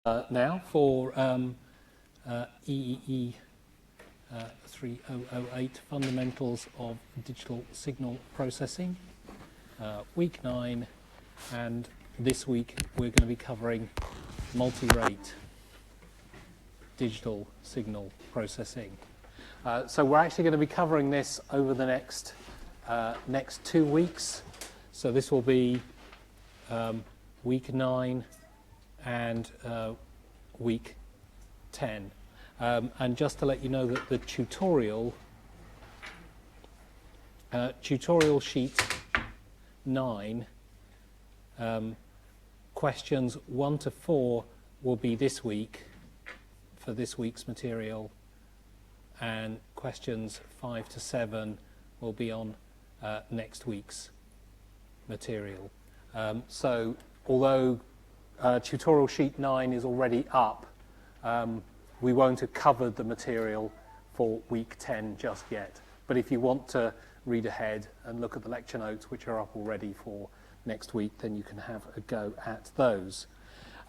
Now for EEE 3008, Fundamentals of Digital Signal Processing, week 9, and this week we're going to be covering multi-rate digital signal processing. So we're actually going to be covering this over the next 2 weeks. So this will be week 9 and week 10. And just to let you know that the tutorial sheet 9, questions 1 to 4 will be this week for this week's material, and questions 5 to 7 will be on next week's material. So although tutorial sheet 9 is already up, we won't have covered the material for week 10 just yet. But if you want to read ahead and look at the lecture notes, which are up already for next week, then you can have a go at those.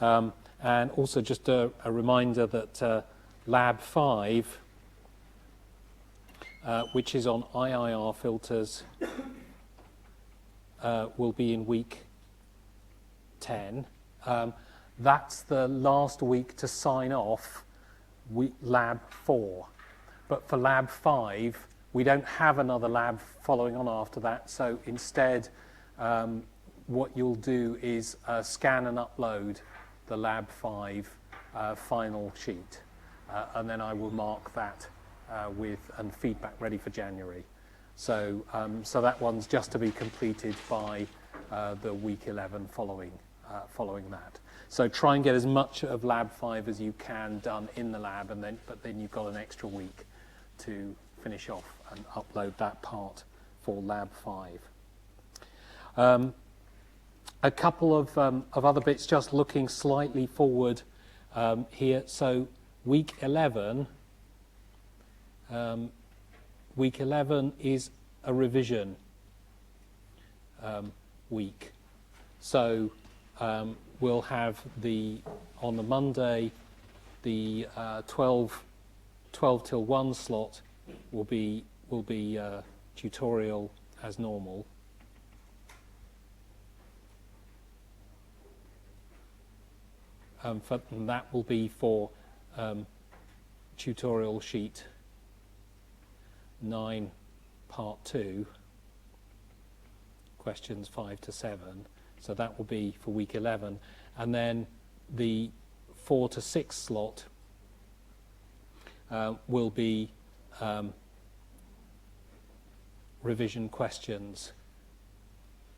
And also just a reminder that Lab 5, which is on IIR filters, will be in week 10. That's the last week to sign off Lab 4. But for Lab 5, we don't have another lab following on after that. So instead, what you'll do is scan and upload the Lab 5 final sheet. And then I will mark that and feedback ready for January. So that one's just to be completed by the week 11 following that. So try and get as much of Lab 5 as you can done in the lab, but then you've got an extra week to finish off and upload that part for Lab 5. A couple of other bits, just looking slightly forward here. So week 11 is a revision week. So we'll have on the Monday, the 12 till 1 slot will be tutorial as normal. And that will be for tutorial sheet 9, part 2, questions 5 to 7. So that will be for week 11. And then the 4 to 6 slot will be revision questions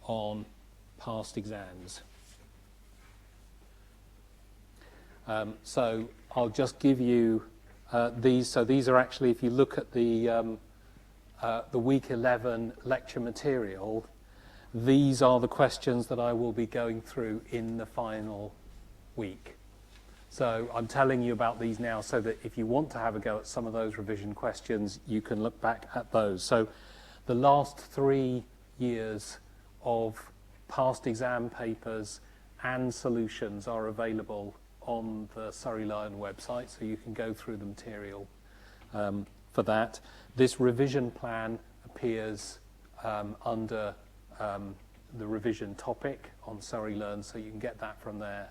on past exams. So I'll just give you these. So these are actually, if you look at the week 11 lecture material, these are the questions that I will be going through in the final week. So I'm telling you about these now so that if you want to have a go at some of those revision questions, you can look back at those. So the last 3 years of past exam papers and solutions are available on the Surrey Learn website, so you can go through the material for that. This revision plan appears under the revision topic on Surrey Learn, so you can get that from there.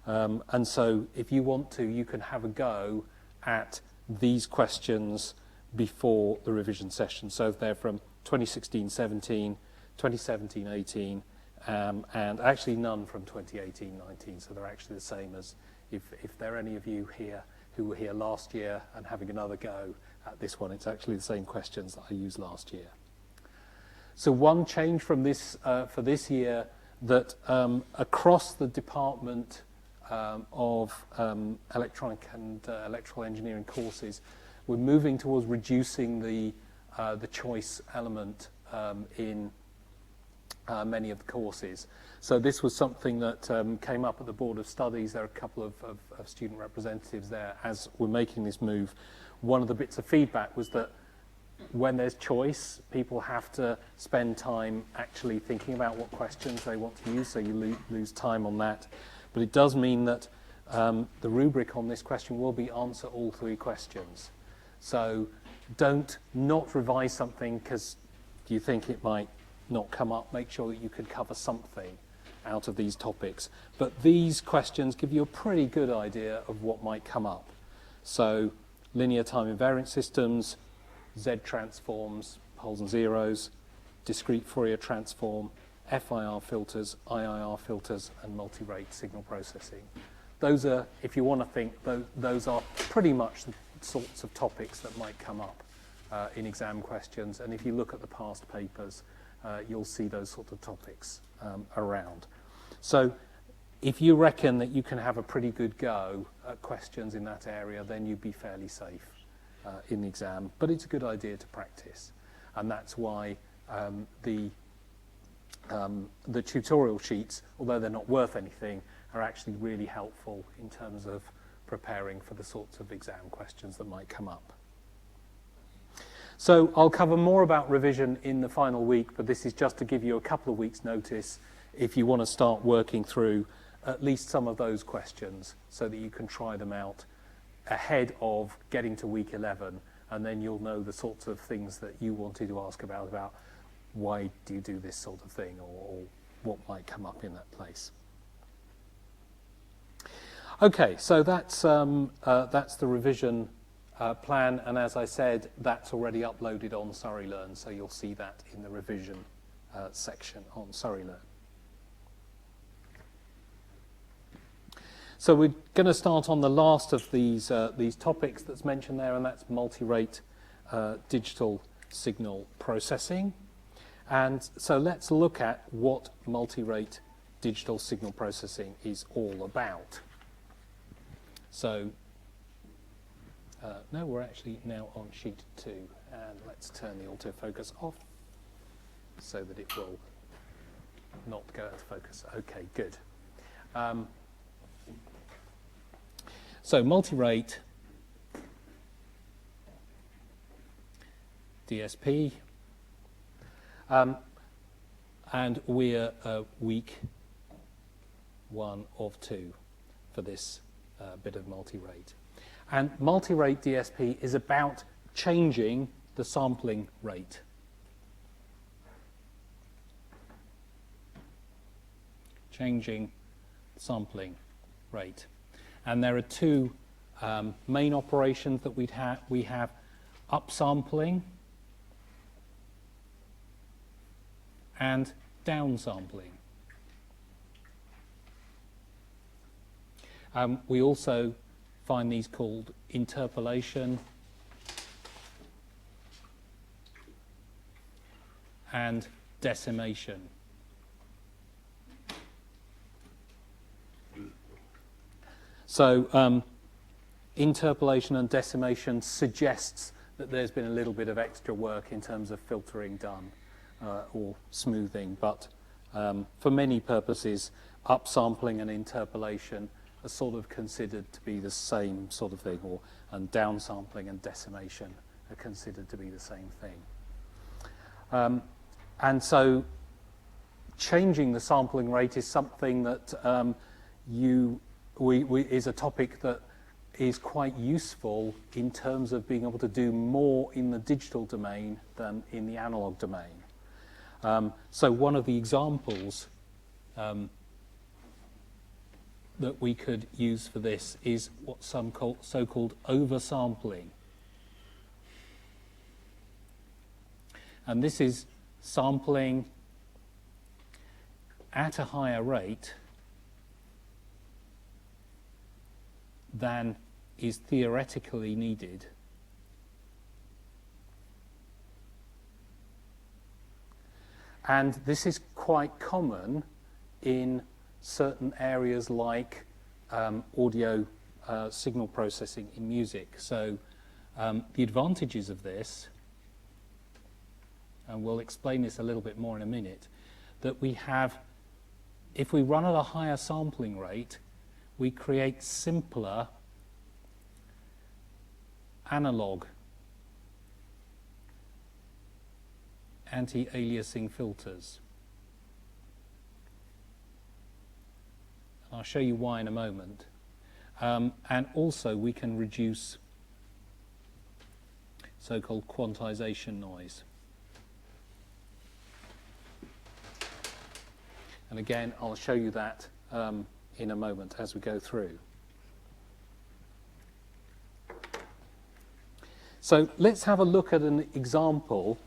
And so if you want to, you can have a go at these questions before the revision session. So they're from 2016-17, 2017-18, and actually none from 2018-19, so they're actually the same as if there are any of you here who were here last year and having another go at this one, it's actually the same questions that I used last year. So one change from this for this year, that across the department of electronic and electrical engineering courses, we're moving towards reducing the choice element in many of the courses. So this was something that came up at the Board of Studies. There are a couple of student representatives there as we're making this move. One of the bits of feedback was that when there's choice, people have to spend time actually thinking about what questions they want to use, so you lose time on that. But it does mean that the rubric on this question will be answer all 3 questions. So don't not revise something because you think it might not come up. Make sure that you can cover something out of these topics. But these questions give you a pretty good idea of what might come up. So linear time invariant systems, Z transforms, poles and zeros, discrete Fourier transform, FIR filters, IIR filters, and multi-rate signal processing. Those are, if you want to think, those are pretty much the sorts of topics that might come up in exam questions. And if you look at the past papers, you'll see those sort of topics around. So if you reckon that you can have a pretty good go at questions in that area, then you'd be fairly safe in the exam. But it's a good idea to practice. And that's why the tutorial sheets, although they're not worth anything, are actually really helpful in terms of preparing for the sorts of exam questions that might come up. So I'll cover more about revision in the final week, but this is just to give you a couple of weeks' notice if you want to start working through at least some of those questions so that you can try them out ahead of getting to week 11, and then you'll know the sorts of things that you wanted to ask about why do you do this sort of thing, or what might come up in that place. Okay, so that's the revision plan, and as I said, that's already uploaded on Surrey Learn, so you'll see that in the revision section on Surrey Learn. So we're going to start on the last of these topics that's mentioned there, and that's multi-rate digital signal processing. And so let's look at what multi-rate digital signal processing is all about. So, no, we're actually now on sheet 2, and let's turn the autofocus off so that it will not go out of focus. Okay, good. So multi-rate DSP, and we're week 1 of 2 for this bit of multi-rate. And multi-rate DSP is about changing the sampling rate. Changing sampling rate. And there are 2 main operations that we have upsampling and downsampling. We also find these called interpolation and decimation. So interpolation and decimation suggests that there's been a little bit of extra work in terms of filtering done or smoothing, but for many purposes, upsampling and interpolation are sort of considered to be the same sort of thing, and downsampling and decimation are considered to be the same thing. And so changing the sampling rate is something that is a topic that is quite useful in terms of being able to do more in the digital domain than in the analog domain. So one of the examples that we could use for this is what some call so-called oversampling. And this is sampling at a higher rate than is theoretically needed and this is quite common in certain areas like audio signal processing in music. So the advantages of this, and we'll explain this a little bit more in a minute, that we have, if we run at a higher sampling rate, we create simpler analog anti-aliasing filters. I'll show you why in a moment. And also we can reduce so-called quantization noise. And again, I'll show you that in a moment as we go through. So let's have a look at an example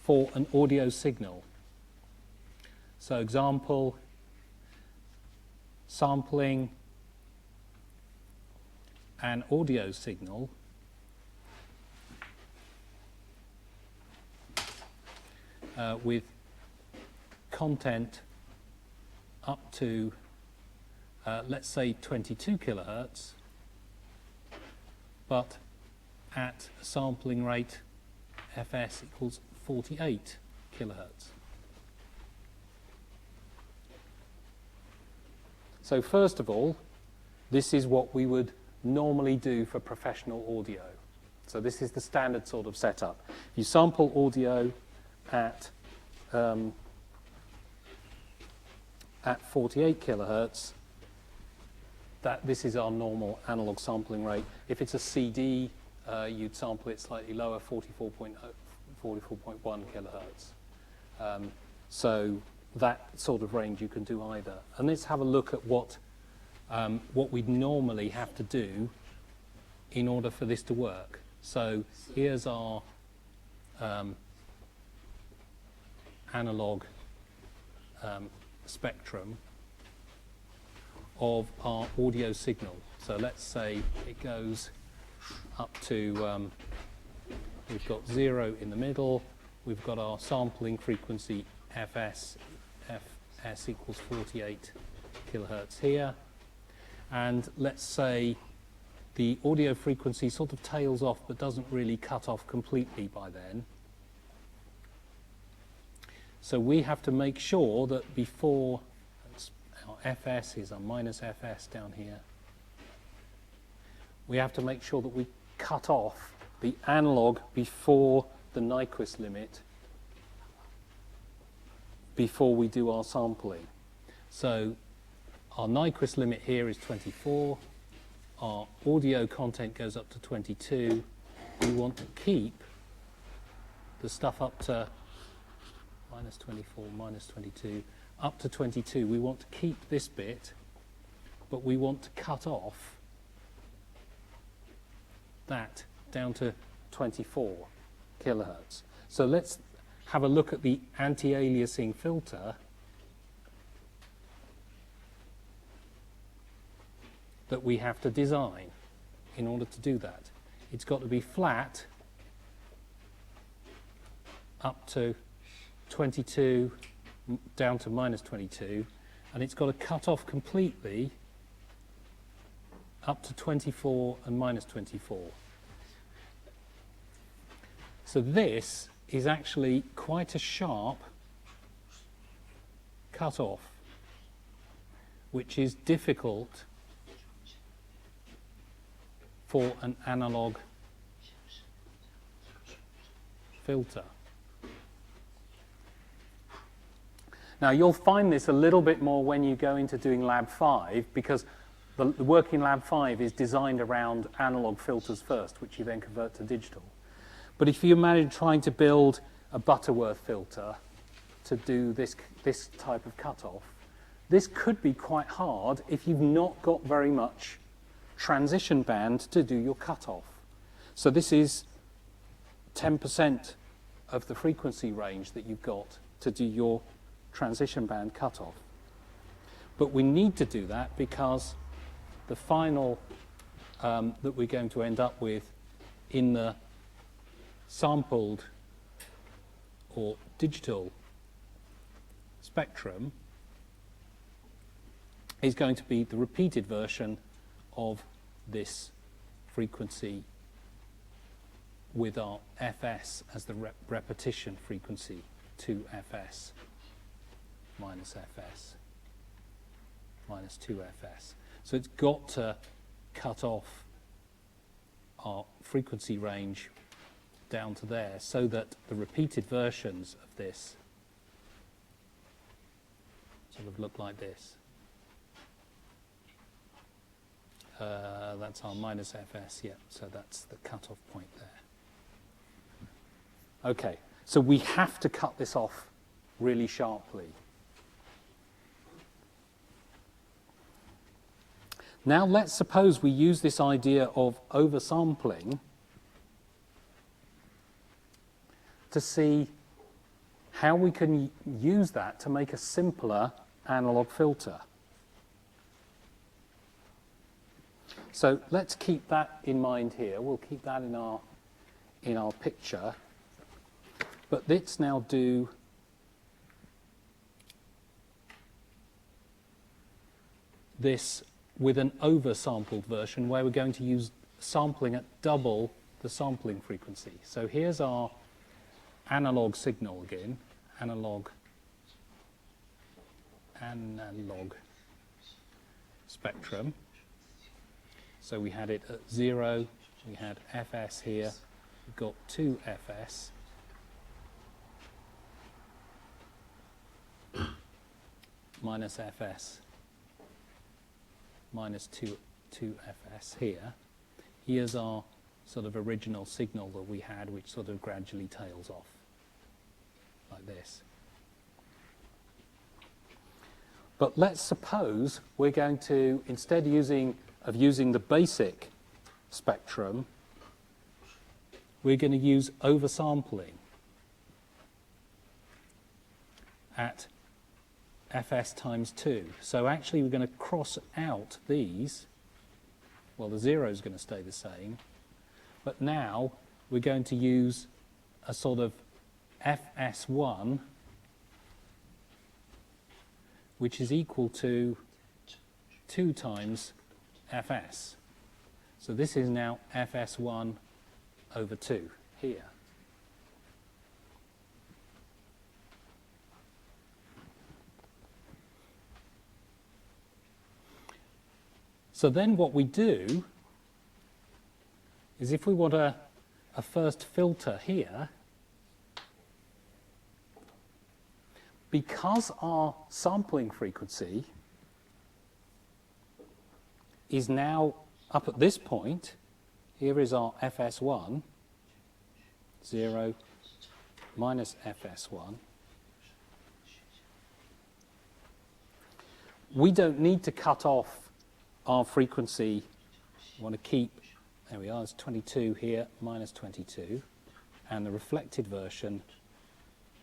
for an audio signal. So example, sampling an audio signal with content up to, let's say, 22 kilohertz, but at a sampling rate fs equals 48 kilohertz. So first of all, this is what we would normally do for professional audio. So this is the standard sort of setup. You sample audio at 48 kilohertz. This is our normal analog sampling rate. If it's a CD, you'd sample it slightly lower, 44.1 kilohertz. So that sort of range you can do either. And let's have a look at what we'd normally have to do in order for this to work. So here's our analog spectrum of our audio signal. So let's say it goes up to, we've got 0 in the middle, we've got our sampling frequency fs equals 48 kilohertz here, and let's say the audio frequency sort of tails off but doesn't really cut off completely by then. So we have to make sure that before, our fs is our minus fs down here, we have to make sure that we cut off the analog before the Nyquist limit before we do our sampling. So our Nyquist limit here is 24, our audio content goes up to 22, we want to keep the stuff up to minus 24, minus 22, up to 22. We want to keep this bit, but we want to cut off that down to 24 kilohertz. So let's have a look at the anti-aliasing filter that we have to design in order to do that. It's got to be flat up to 22 down to minus 22, and it's got to cut off completely up to 24 and minus 24. So this is actually quite a sharp cut off, which is difficult for an analog filter. Now you'll find this a little bit more when you go into doing Lab 5, because the work in Lab 5 is designed around analog filters first, which you then convert to digital. But if you imagine trying to build a Butterworth filter to do this type of cutoff, this could be quite hard if you've not got very much transition band to do your cutoff. So this is 10% of the frequency range that you've got to do your transition band cutoff. But we need to do that because the final that we're going to end up with in the sampled or digital spectrum is going to be the repeated version of this frequency with our fs as the repetition frequency, 2fs minus fs minus 2fs. So it's got to cut off our frequency range down to there so that the repeated versions of this sort of look like this. That's our minus fs, yeah, so that's the cutoff point there. Okay, so we have to cut this off really sharply. Now let's suppose we use this idea of oversampling to see how we can use that to make a simpler analog filter. So let's keep that in mind here. We'll keep that in our picture. But let's now do this with an oversampled version where we're going to use sampling at double the sampling frequency. So here's our analog signal again, analog spectrum. So we had it at 0, we had fs here, we've got 2 fs. Minus fs, minus 2 fs here. Here's our sort of original signal that we had, which sort of gradually tails off, like this. But let's suppose we're going to, instead of using the basic spectrum, we're going to use oversampling at fs times 2. So actually we're going to cross out these. Well, the 0 is going to stay the same. But now we're going to use a sort of fs1, which is equal to 2 times fs. So this is now fs1 over 2 here. So then what we do is if we want a first filter here, because our sampling frequency is now up at this point, here is our fs1, 0 minus fs1. We don't need to cut off our frequency. We want to keep, there we are, it's 22 here, minus 22, and the reflected version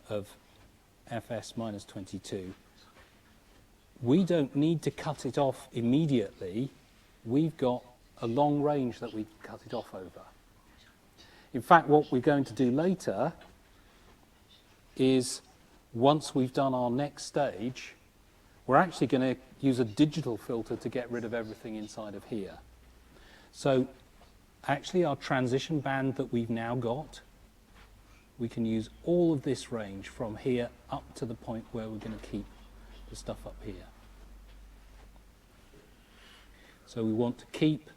of fs minus 22. We don't need to cut it off immediately. We've got a long range that we cut it off over. In fact, what we're going to do later is, once we've done our next stage, we're actually going to use a digital filter to get rid of everything inside of here. So actually our transition band that we've now got, we can use all of this range from here up to the point where we're going to keep the stuff up here. So we want to keep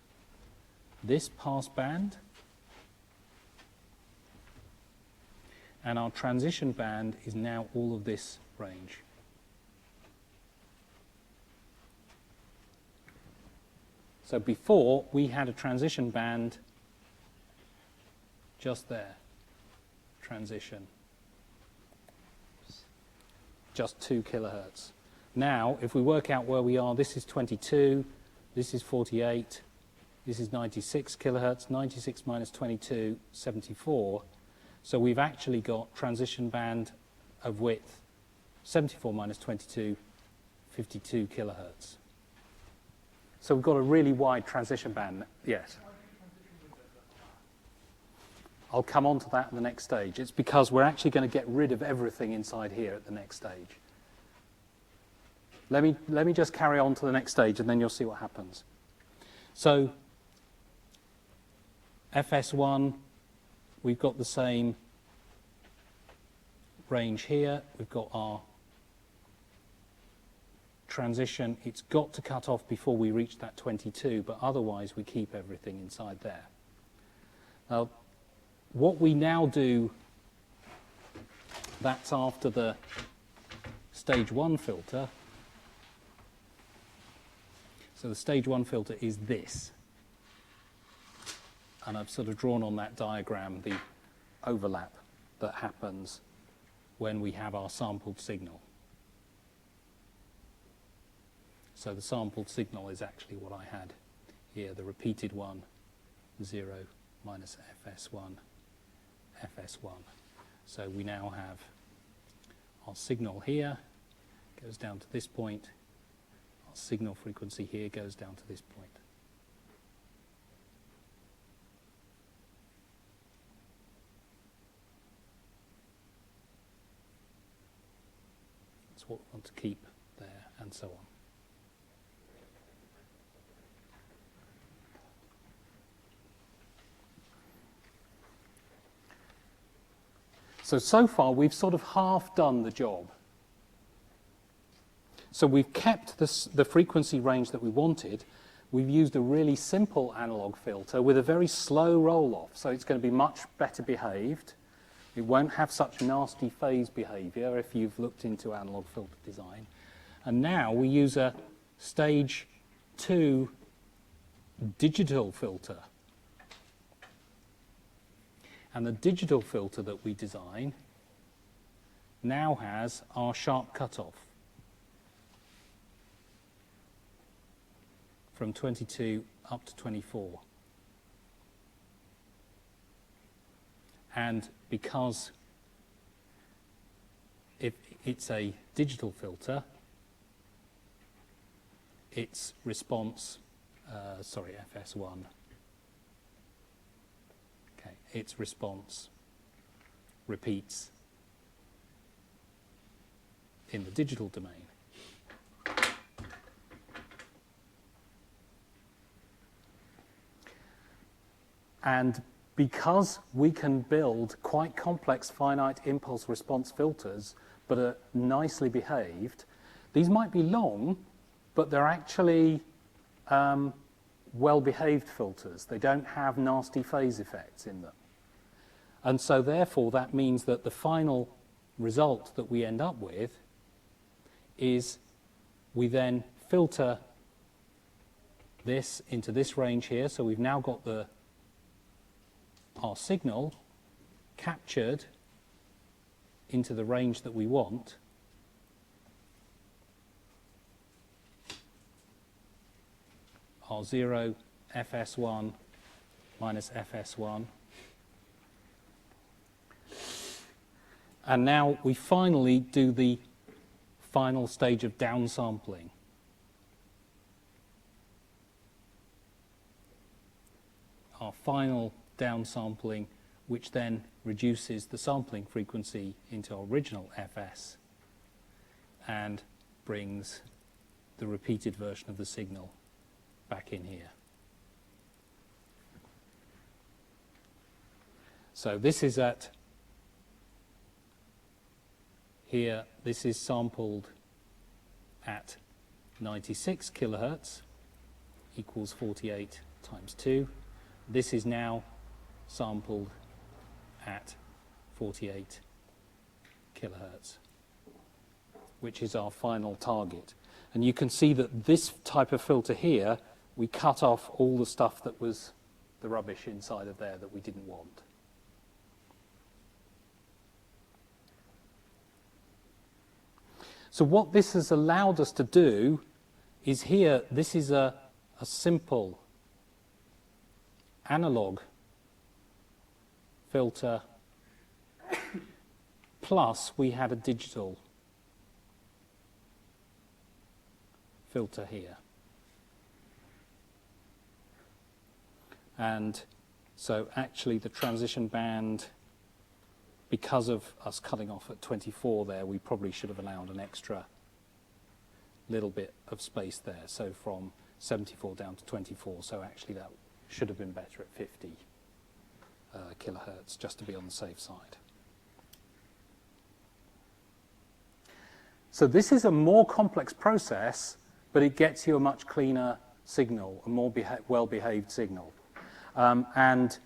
this pass band, and our transition band is now all of this range. So before, we had a transition band just there, transition, just 2 kilohertz. Now, if we work out where we are, this is 22, this is 48, this is 96 kilohertz, 96 minus 22, 74. So we've actually got transition band of width, 74 minus 22, 52 kilohertz. So we've got a really wide transition band. Yes. I'll come on to that in the next stage. It's because we're actually going to get rid of everything inside here at the next stage. Let me just carry on to the next stage, and then you'll see what happens. So fs1, we've got the same range here. We've got our transition. It's got to cut off before we reach that 22, but otherwise we keep everything inside there. Now, what we now do, that's after the stage 1 filter. So the stage 1 filter is this. And I've sort of drawn on that diagram the overlap that happens when we have our sampled signal. So the sampled signal is actually what I had here, the repeated one, 0 minus fs1, fs1. So we now have our signal here, goes down to this point. Our signal frequency here goes down to this point. That's what we want to keep there, and so on. So far, we've sort of half done the job. So we've kept the frequency range that we wanted. We've used a really simple analog filter with a very slow roll-off, so it's going to be much better behaved. It won't have such nasty phase behavior if you've looked into analog filter design. And now we use a stage 2 digital filter. And the digital filter that we design now has our sharp cutoff from 22 up to 24. And because if it's a digital filter, its response, FS1, its response repeats in the digital domain. And because we can build quite complex finite impulse response filters but are nicely behaved, these might be long, but they're actually well-behaved filters. They don't have nasty phase effects in them. And so therefore that means that the final result that we end up with is we then filter this into this range here. So we've now got our signal captured into the range that we want. Our 0 fs1 minus fs1. And now we finally do the final stage of downsampling. Our final downsampling, which then reduces the sampling frequency into our original fs and brings the repeated version of the signal back in here. So this is at here, this is sampled at 96 kilohertz equals 48 times 2. This is now sampled at 48 kilohertz, which is our final target. And you can see that this type of filter here, we cut off all the stuff that was the rubbish inside of there that we didn't want. So what this has allowed us to do is here, this is a simple analog filter, plus we had a digital filter here. And so actually the transition band, because of us cutting off at 24 there, we probably should have allowed an extra little bit of space there. So from 74 down to 24, so actually that should have been better at 50 kilohertz, just to be on the safe side. So this is a more complex process, but it gets you a much cleaner signal, a more well-behaved signal. And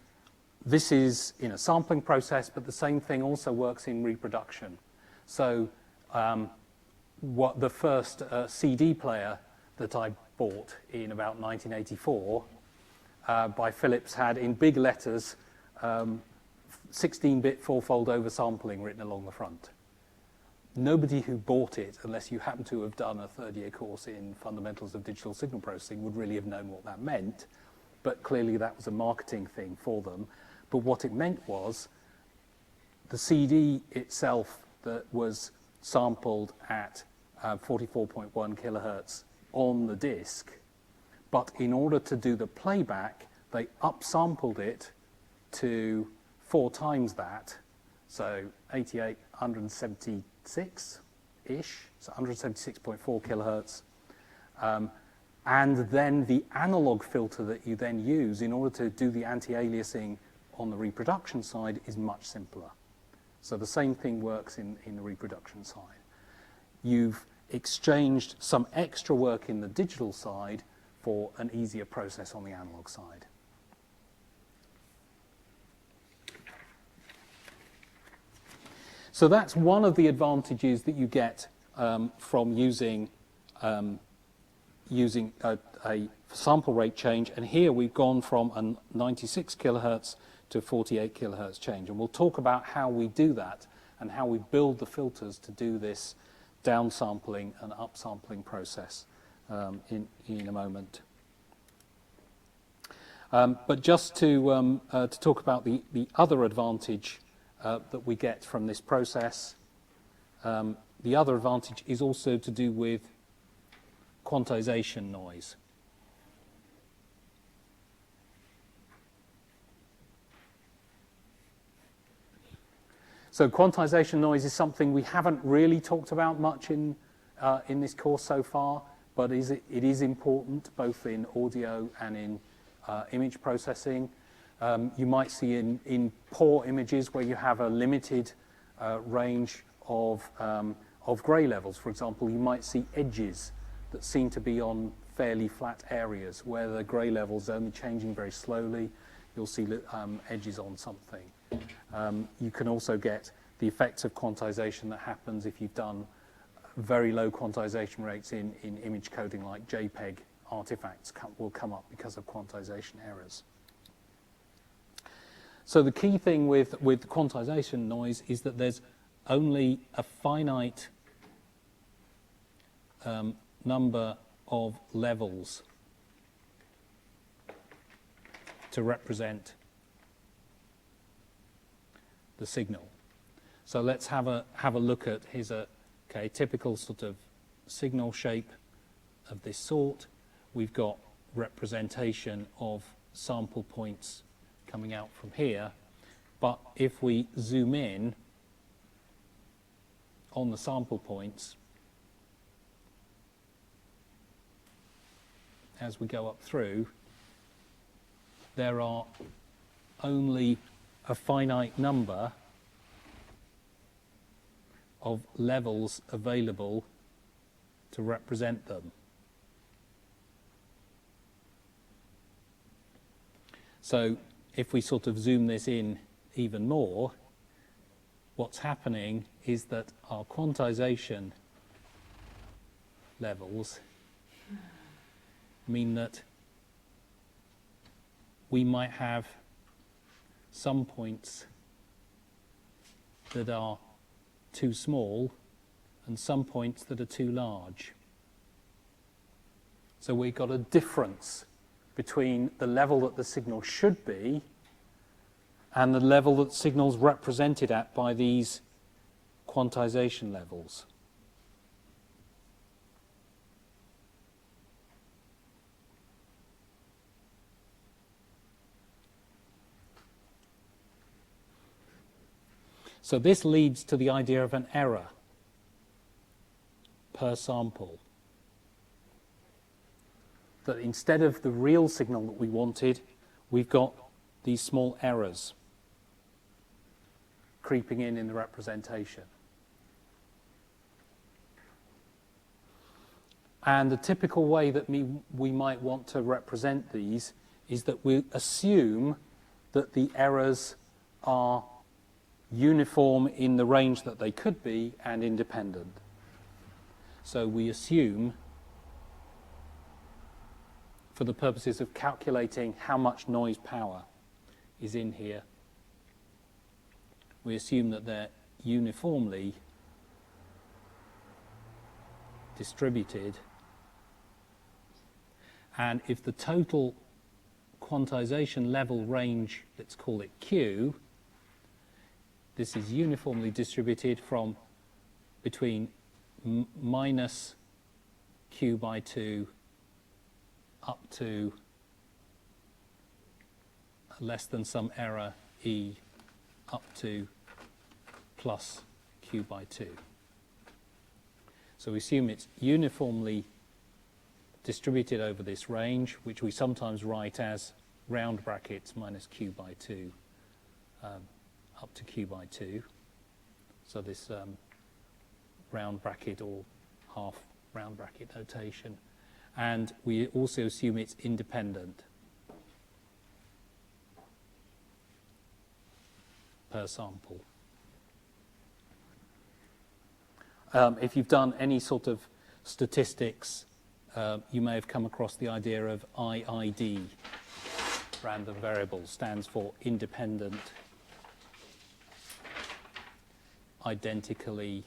this is in a sampling process, but the same thing also works in reproduction. So what the first CD player that I bought in about 1984 by Philips had, in big letters, 16-bit four-fold oversampling written along the front. Nobody who bought it, unless you happen to have done a third-year course in Fundamentals of Digital Signal Processing, would really have known what that meant. But clearly that was a marketing thing for them. But what it meant was the CD itself that was sampled at 44.1 kilohertz on the disk, but in order to do the playback, they upsampled it to 4 times that, so 88, 176-ish, so 176.4 kilohertz. And then the analog filter that you then use in order to do the anti-aliasing on the reproduction side is much simpler. So the same thing works in the reproduction side. You've exchanged some extra work in the digital side for an easier process on the analog side. So that's one of the advantages that you get from using a sample rate change. And here we've gone from a 96 kilohertz to 48 kilohertz change. And we'll talk about how we do that and how we build the filters to do this downsampling and upsampling process in a moment. But just to talk about the other advantage that we get from this process, the other advantage is also to do with quantization noise. So quantization noise is something we haven't really talked about much in this course so far, but it is important both in audio and in image processing. You might see in poor images where you have a limited range of grey levels, for example, you might see edges that seem to be on fairly flat areas where the grey levels are only changing very slowly. You'll see edges on something. You can also get the effects of quantization that happens if you've done very low quantization rates in image coding, like JPEG artifacts will come up because of quantization errors. So the key thing with quantization noise is that there's only a finite number of levels to represent the signal. So let's have a look at, here's a typical sort of signal shape of this sort. We've got representation of sample points coming out from here, but if we zoom in on the sample points as we go up through, there are only a finite number of levels available to represent them. So if we sort of zoom this in even more, what's happening is that our quantization levels mean that we might have some points that are too small and some points that are too large. So we've got a difference between the level that the signal should be and the level that the signal's represented at by these quantization levels. So this leads to the idea of an error per sample. That instead of the real signal that we wanted, we've got these small errors creeping in the representation. And the typical way that we might want to represent these is that we assume that the errors are uniform in the range that they could be and independent. So we assume for the purposes of calculating how much noise power is in here, we assume that they're uniformly distributed, and if the total quantization level range, let's call it Q, this is uniformly distributed from between minus Q by 2 up to less than some error E up to plus Q by 2. So we assume it's uniformly distributed over this range, which we sometimes write as round brackets minus Q by 2 up to Q by 2. So this round bracket or half round bracket notation. And we also assume it's independent per sample. If you've done any sort of statistics, you may have come across the idea of IID, random variable, stands for independent, identically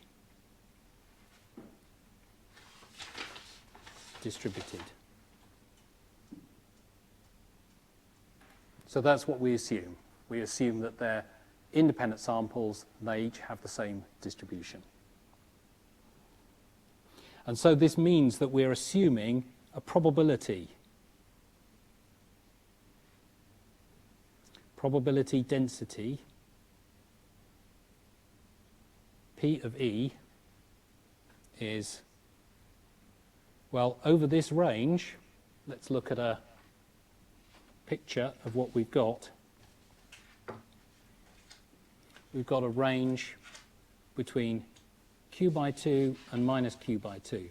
distributed. So that's what we assume. We assume that they're independent samples, they each have the same distribution. And so this means that we're assuming a probability density P of E is, well, over this range, let's look at a picture of what we've got. We've got a range between Q by 2 and minus Q by 2.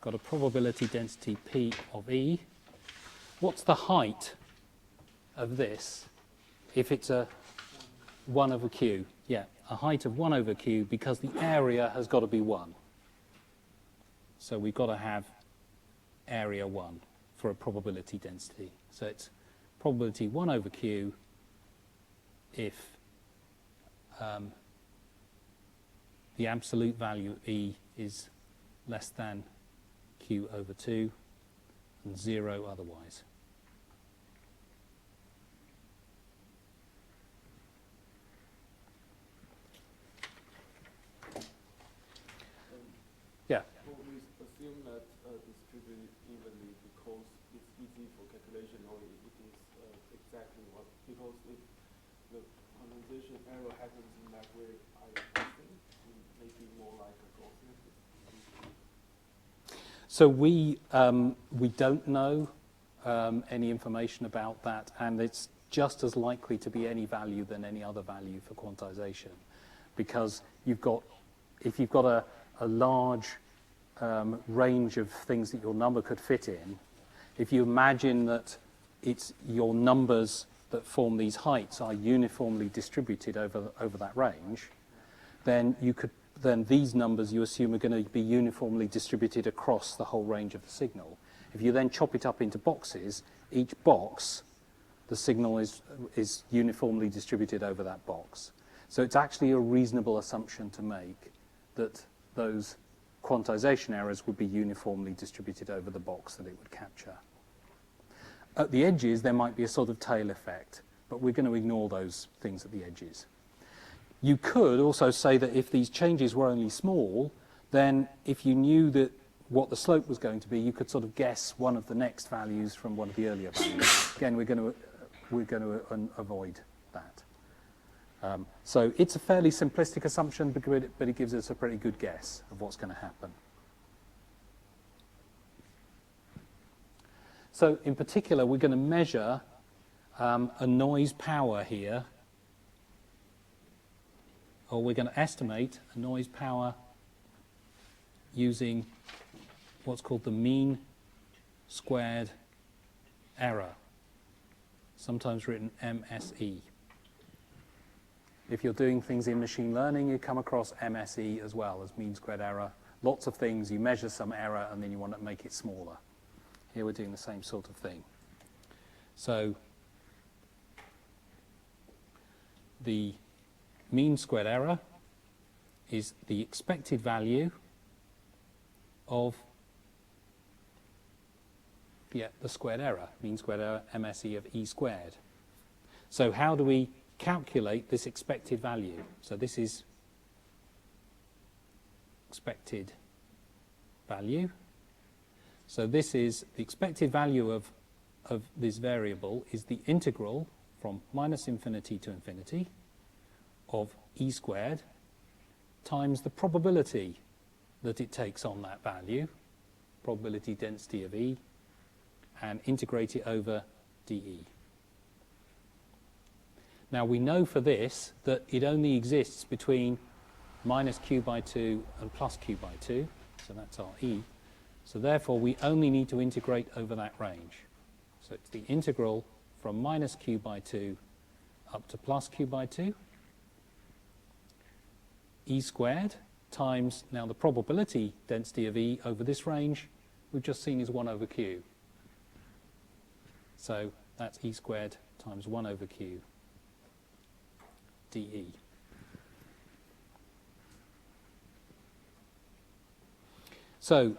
Got a probability density P of E. What's the height of this if it's a 1 over Q? Yeah, a height of 1 over Q because the area has got to be 1. So we've got to have area 1 for a probability density. So it's probability 1 over Q if the absolute value E is less than Q over 2 and 0 otherwise. Yeah. Well, we assume that distributed evenly because it's easy for calculation, or it is exactly what, because if the quantization error happens in that way, I think it may be more like a Gaussian. So we don't know any information about that, and it's just as likely to be any value than any other value for quantization, because if you've got a large range of things that your number could fit in, if you imagine that it's your numbers that form these heights are uniformly distributed over that range, then these numbers you assume are going to be uniformly distributed across the whole range of the signal. If you then chop it up into boxes, each box, the signal is uniformly distributed over that box. So it's actually a reasonable assumption to make that those quantization errors would be uniformly distributed over the box that it would capture. At the edges, there might be a sort of tail effect, but we're going to ignore those things at the edges. You could also say that if these changes were only small, then if you knew that what the slope was going to be, you could sort of guess one of the next values from one of the earlier values. Again, we're going to avoid that. So it's a fairly simplistic assumption, but it gives us a pretty good guess of what's going to happen. So in particular, we're going to measure a noise power here, or we're going to estimate a noise power using what's called the mean squared error, sometimes written MSE. If you're doing things in machine learning, you come across MSE as well as mean squared error. lots of things, you measure some error, and then you want to make it smaller. Here we're doing the same sort of thing. So the mean squared error is the expected value of the squared error, mean squared error, MSE of E squared. So how do we calculate this expected value? So this is expected value. So this is the expected value of this variable is the integral from minus infinity to infinity of E squared times the probability that it takes on that value, probability density of E, and integrate it over dE. Now we know for this that it only exists between minus q by 2 and plus q by 2, so that's our E. So therefore we only need to integrate over that range. So it's the integral from minus q by 2 up to plus q by 2, E squared times, now the probability density of E over this range we've just seen is 1 over q. So that's E squared times 1 over q dE. So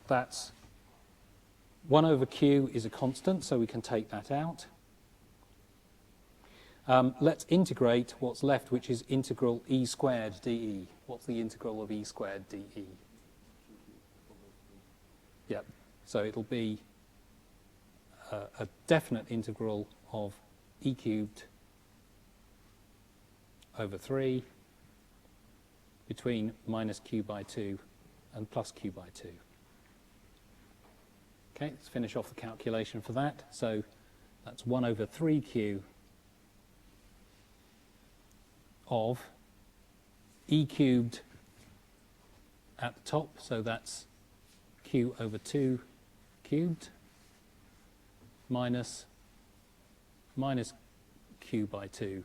that's 1 over q is a constant, so we can take that out. Let's integrate what's left, which is integral E squared dE. What's the integral of E squared dE? Yep. So it'll be a definite integral of E cubed over 3 between minus q by 2 and plus q by 2. Okay, let's finish off the calculation for that. So that's 1 over 3q of E cubed at the top, so that's q over 2 cubed minus q by 2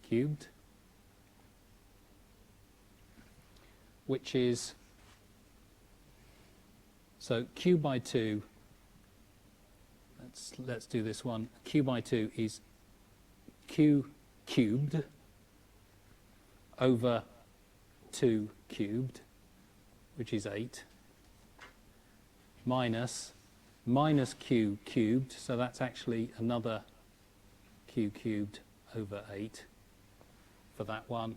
cubed, which is, so q by 2, let's do this one, q by 2 is q cubed over 2 cubed, which is 8, minus q cubed, so that's actually another q cubed over 8 for that one.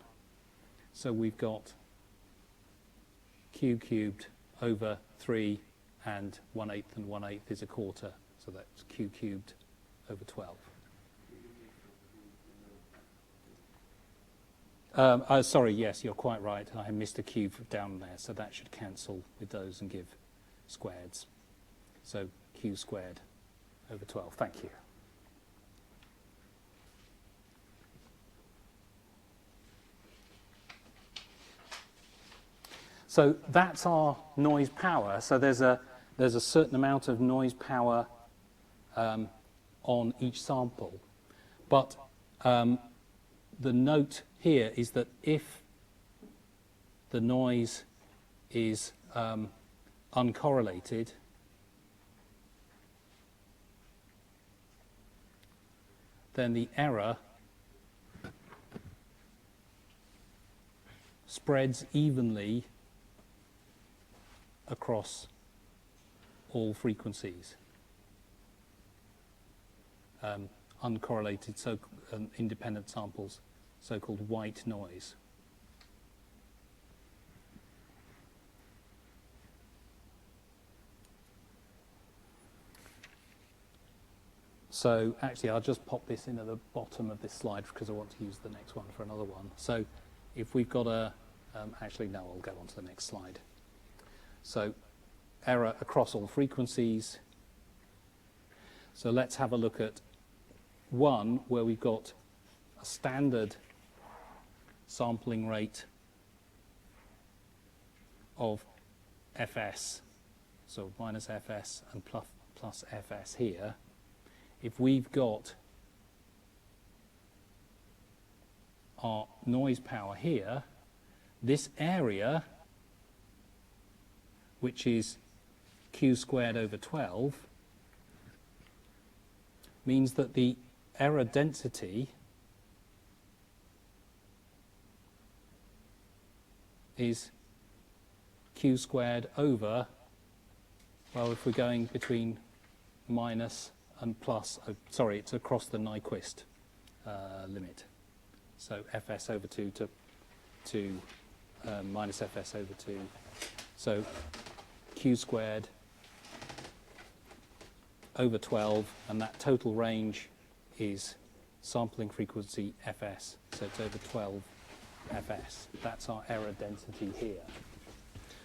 So we've got q cubed over 3 and 1/8 and 1/8 is a quarter, so that's q cubed over 12. Sorry, yes, you're quite right. I missed a cube down there, so that should cancel with those and give squareds. So q squared over 12. Thank you. So that's our noise power. So there's a certain amount of noise power on each sample. But the note here is that if the noise is uncorrelated, then the error spreads evenly across all frequencies. Uncorrelated, so independent samples, so-called white noise. So actually, I'll just pop this in at the bottom of this slide because I want to use the next one for another one. So if we've got a, actually no, I'll go on to the next slide. So error across all frequencies. So let's have a look at one where we've got a standard sampling rate of fs, so minus fs and plus fs here. If we've got our noise power here, this area, which is q squared over 12, means that the error density is q squared over, well, if we're going between minus and plus, sorry, it's across the Nyquist limit. So fs over 2 to minus fs over 2. So q squared over 12, and that total range is sampling frequency fs. So it's over 12 fs. That's our error density here.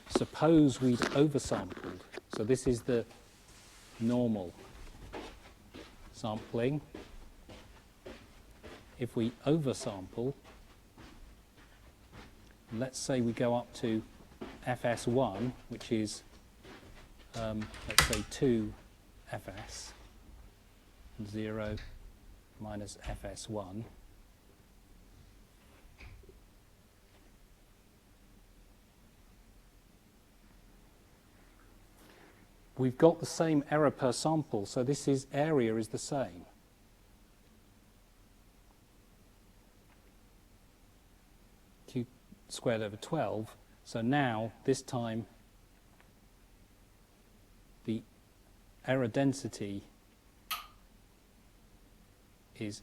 Suppose we'd oversampled. So this is the normal sampling. If we oversample, let's say we go up to fs1, which is, let's say, 2 fs, 0 minus fs1. We've got the same error per sample, so this is area is the same. Q squared over 12. So now, this time, the error density is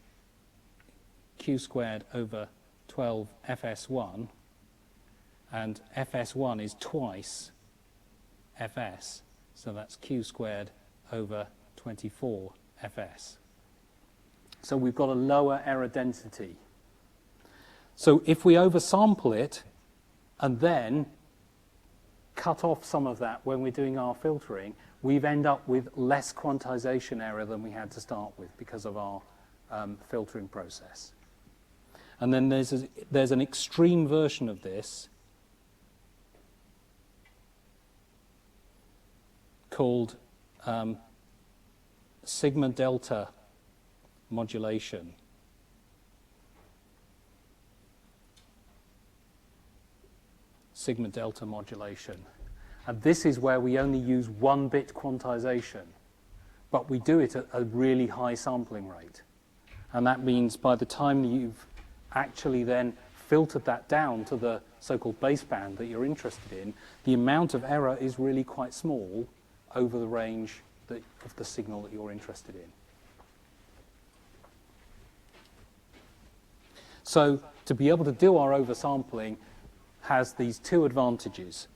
q squared over 12 fs1, and fs1 is twice fs. So that's q squared over 24 fs. So we've got a lower error density. So if we oversample it and then cut off some of that when we're doing our filtering, we end up with less quantization error than we had to start with because of our filtering process. And then there's an extreme version of this called sigma delta modulation. Sigma delta modulation. And this is where we only use 1-bit quantization, but we do it at a really high sampling rate. And that means by the time you've actually then filtered that down to the so-called baseband that you're interested in, the amount of error is really quite small over the range of the signal that you're interested in. So to be able to do our oversampling has these two advantages.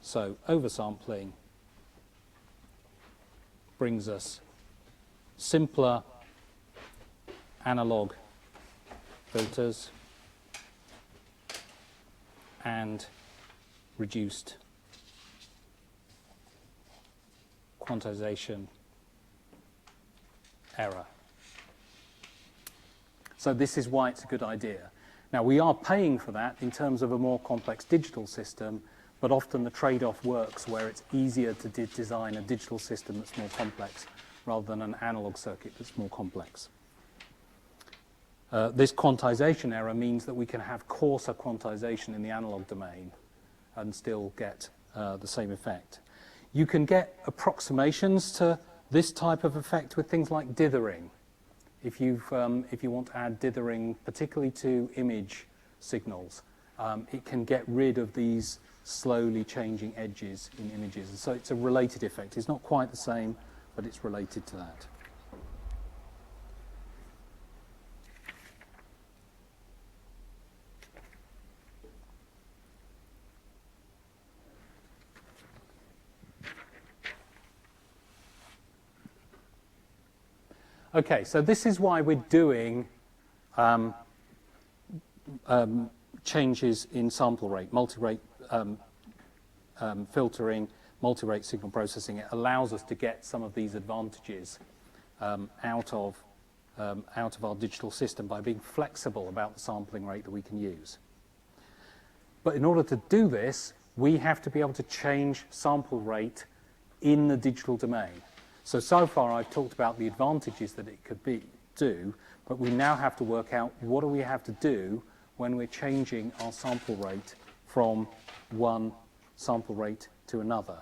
So oversampling brings us simpler analog filters and reduced quantization error. So this is why it's a good idea. Now we are paying for that in terms of a more complex digital system, but often the trade-off works where it's easier to design a digital system that's more complex rather than an analog circuit that's more complex. This quantization error means that we can have coarser quantization in the analog domain and still get the same effect. You can get approximations to this type of effect with things like dithering. If you want to add dithering, particularly to image signals, it can get rid of these slowly changing edges in images. So it's a related effect. It's not quite the same, but it's related to that. Okay, so this is why we're doing changes in sample rate, multi-rate filtering, multi-rate signal processing. It allows us to get some of these advantages out of our digital system by being flexible about the sampling rate that we can use. But in order to do this, we have to be able to change sample rate in the digital domain. So far I've talked about the advantages that it could do, but we now have to work out what do we have to do when we're changing our sample rate from one sample rate to another.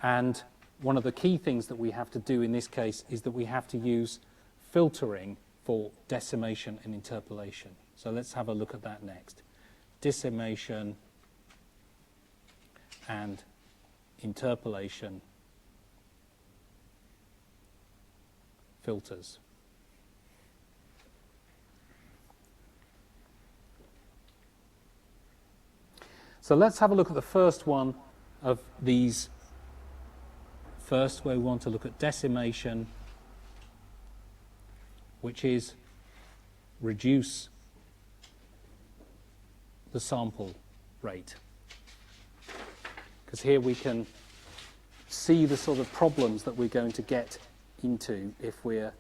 And one of the key things that we have to do in this case is that we have to use filtering for decimation and interpolation. So let's have a look at that next. Decimation and interpolation filters. So let's have a look at the first one of these first, where we want to look at decimation, which is reduce the sample rate. Because here we can see the sort of problems that we're going to get into if we're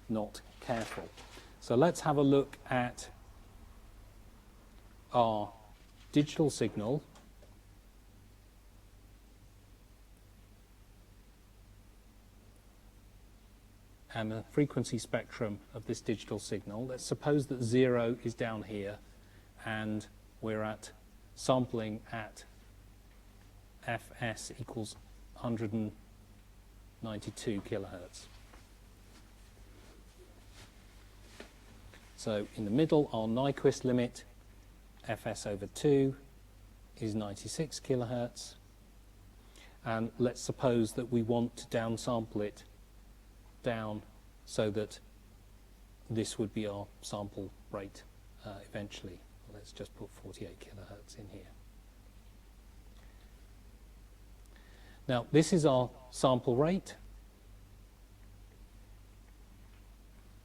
not careful. So let's have a look at our digital signal and the frequency spectrum of this digital signal. Let's suppose that 0 is down here and we're at sampling at fs equals 192 kilohertz. So in the middle, our Nyquist limit, fs over 2, is 96 kilohertz. And let's suppose that we want to downsample it down so that this would be our sample rate eventually. Let's just put 48 kilohertz in here. Now, this is our sample rate.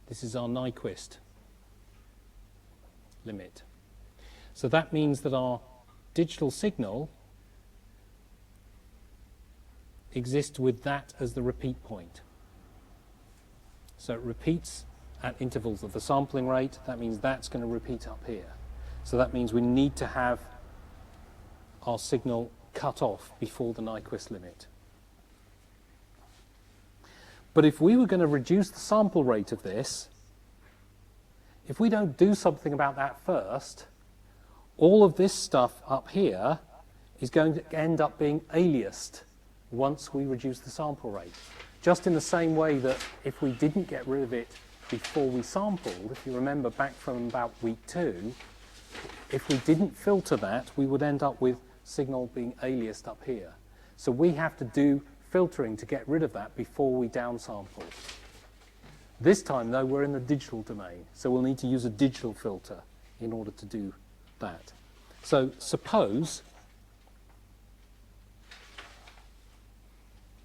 This is our Nyquist limit. So that means that our digital signal exists with that as the repeat point. So it repeats at intervals of the sampling rate. That means that's going to repeat up here. So that means we need to have our signal cut off before the Nyquist limit. But if we were going to reduce the sample rate of this, if we don't do something about that first, all of this stuff up here is going to end up being aliased once we reduce the sample rate. Just in the same way that if we didn't get rid of it before we sampled, if you remember back from about week 2, if we didn't filter that, we would end up with signal being aliased up here. So we have to do filtering to get rid of that before we downsample. This time, though, we're in the digital domain, so we'll need to use a digital filter in order to do that. So suppose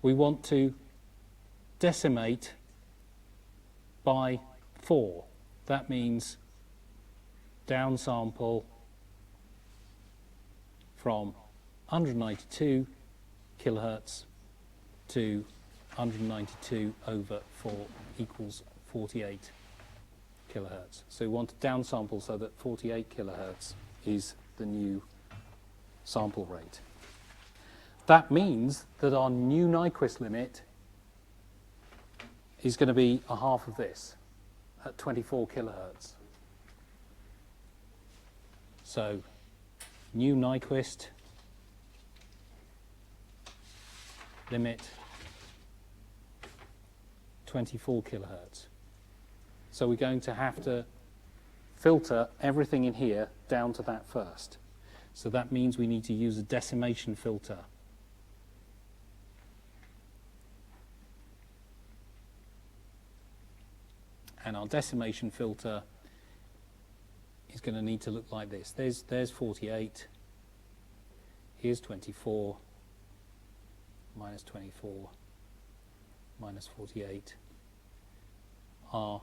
we want to decimate by 4. That means downsample from 192 kilohertz to 192 over 4 equals 48 kilohertz. So we want to downsample so that 48 kilohertz is the new sample rate. That means that our new Nyquist limit is going to be a half of this at 24 kilohertz. So new Nyquist limit 24 kilohertz. So we're going to have to filter everything in here down to that first. So that means we need to use a decimation filter. And our decimation filter is going to need to look like this. There's 48. Here's 24. Minus 24. Minus 48. Our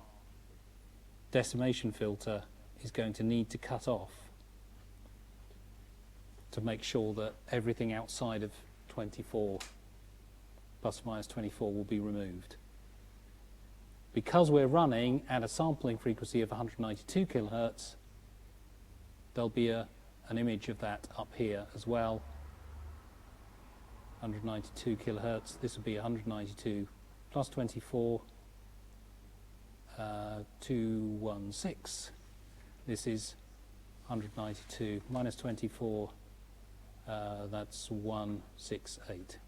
decimation filter is going to need to cut off to make sure that everything outside of 24 plus or minus 24 will be removed. Because we're running at a sampling frequency of 192 kilohertz, there'll be an image of that up here as well. 192 kilohertz. This would be 192 plus 24, 216, This is 192 minus 24, that's 168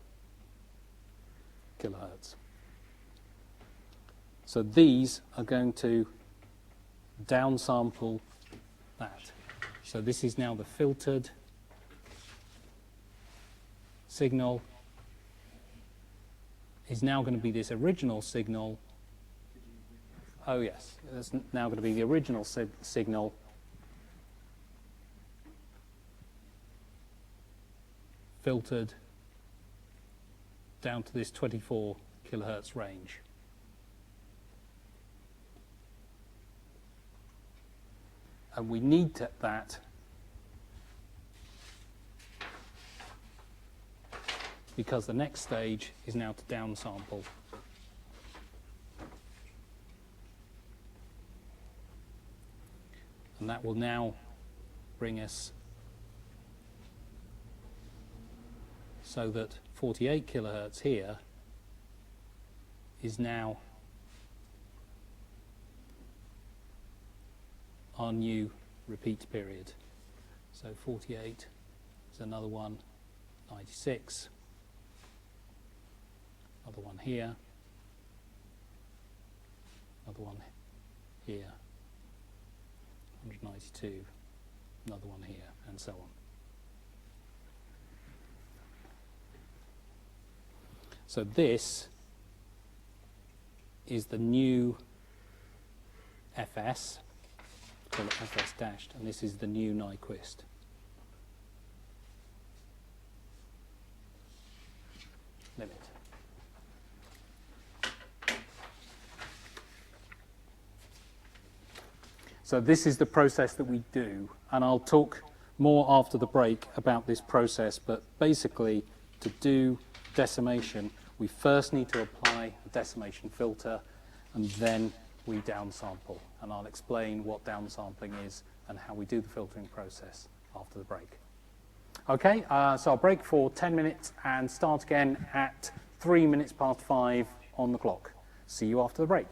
kilohertz. So these are going to downsample that. So this is now the filtered signal is now going to be this original signal. Oh yes, it's now going to be the original signal filtered down to this 24 kilohertz range. And we need that because the next stage is now to downsample. And that will now bring us so that 48 kilohertz here is now our new repeat period. So 48 is another one, 96, another one here, another one here, 192, another one here, and so on. So this is the new FS, call it FS dashed, and this is the new Nyquist. Limit. So this is the process that we do, and I'll talk more after the break about this process, but basically to do decimation, we first need to apply a decimation filter, and then we downsample. And I'll explain what downsampling is and how we do the filtering process after the break. Okay, so I'll break for 10 minutes and start again at 3 minutes past 5 on the clock. See you after the break.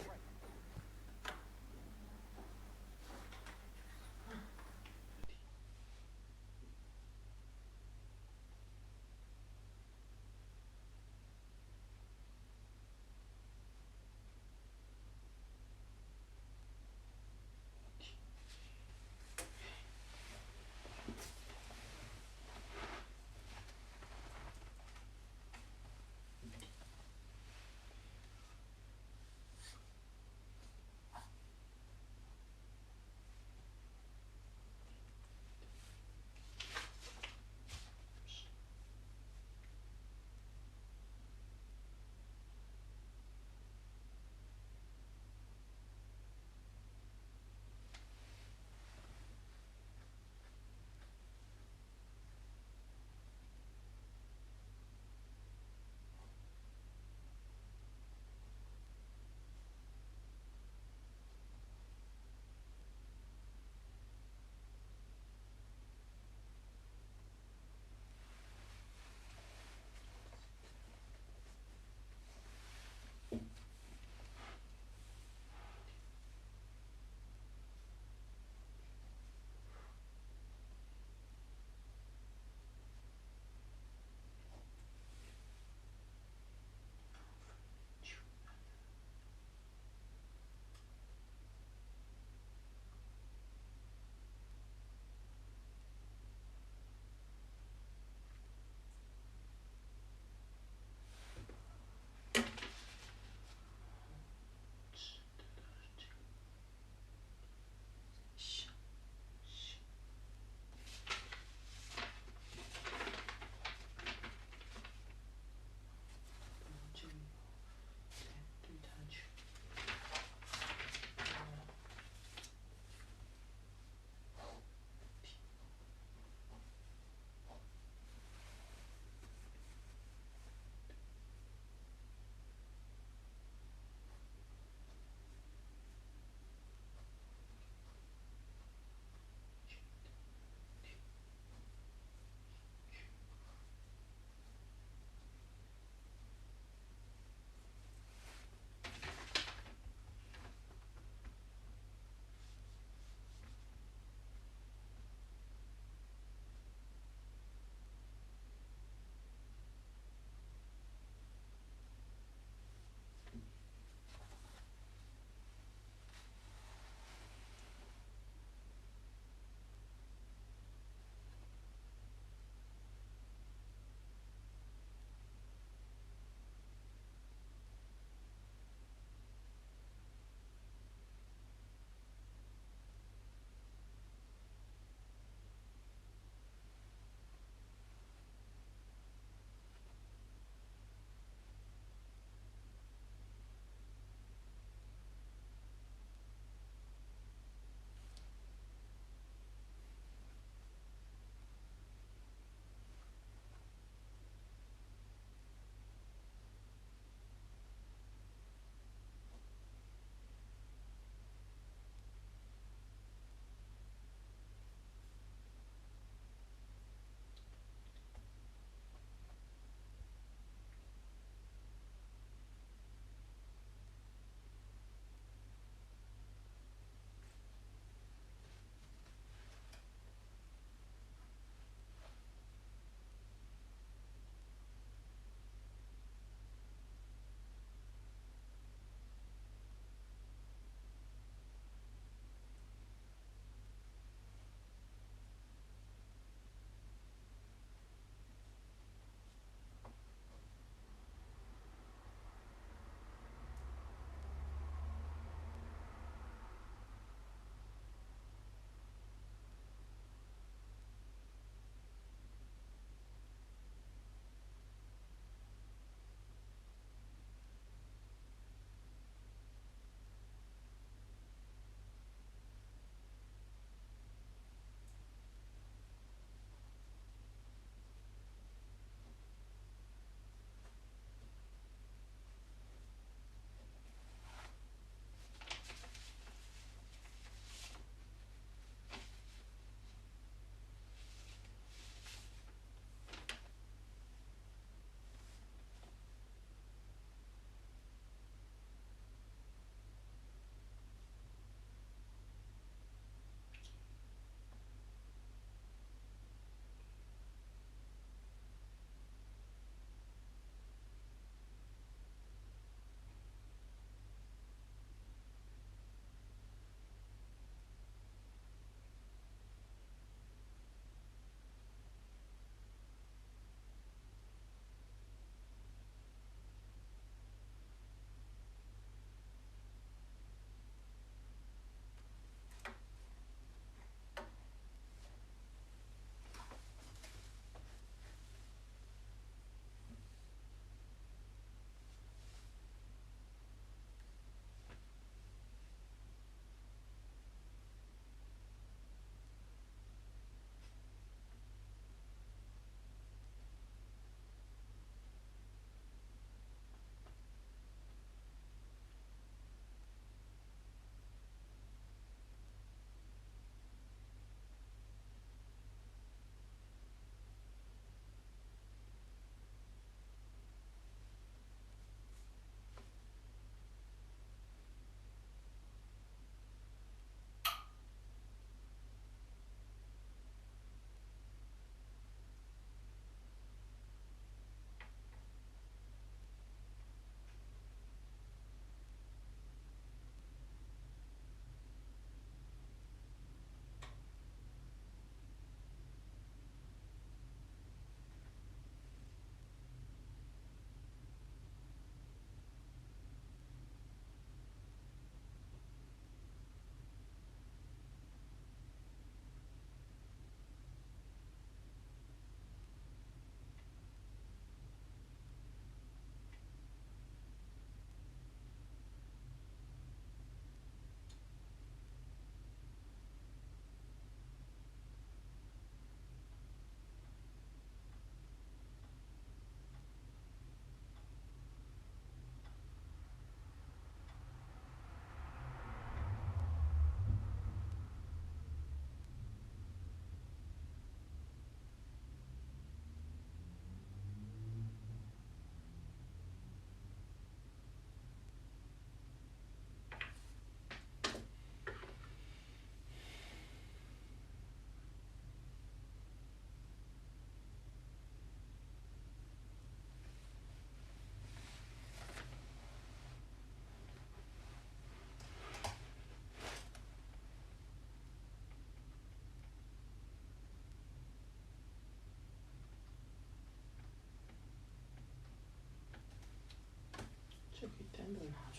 wondering how